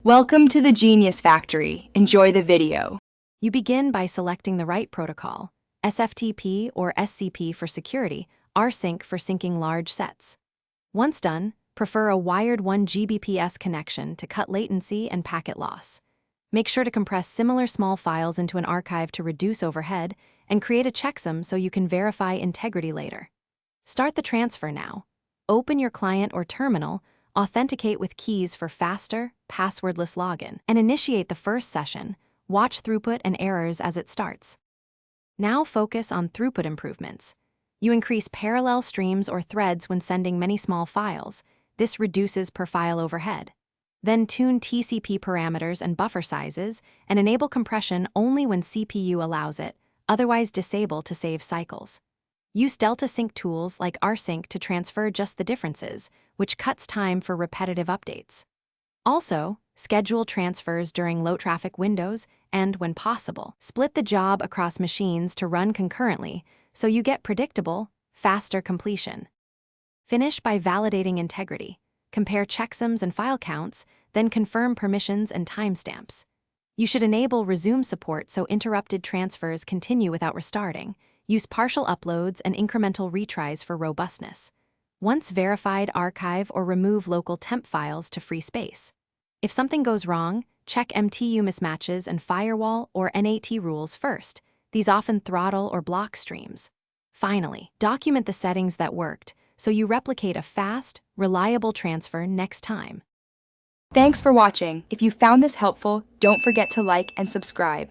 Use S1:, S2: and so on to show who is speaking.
S1: Welcome to the Genius Factory. Enjoy the video.
S2: You begin by selecting the right protocol, SFTP or SCP for security, rsync for syncing large sets. Once done, prefer a wired 1 Gbps connection to cut latency and packet loss. Make sure to compress similar small files into an archive to reduce overhead, and create a checksum so you can verify integrity later. Start the transfer now. Open your client or terminal, authenticate with keys for faster, passwordless login, and initiate the first session. Watch throughput and errors as it starts. Now focus on throughput improvements. You increase parallel streams or threads when sending many small files. This reduces per file overhead. Then tune TCP parameters and buffer sizes and enable compression only when CPU allows it, otherwise disable to save cycles. Use Delta Sync tools like rsync to transfer just the differences, which cuts time for repetitive updates. Also, schedule transfers during low-traffic windows and, when possible, split the job across machines to run concurrently so you get predictable, faster completion. Finish by validating integrity. Compare checksums and file counts, then confirm permissions and timestamps. You should enable resume support so interrupted transfers continue without restarting. Use partial uploads and incremental retries for robustness. Once verified, archive or remove local temp files to free space. If something goes wrong, check MTU mismatches and firewall or NAT rules first. These often throttle or block streams. Finally, document the settings that worked so you replicate a fast, reliable transfer next time.
S1: Thanks for watching. If you found this helpful, don't forget to like and subscribe.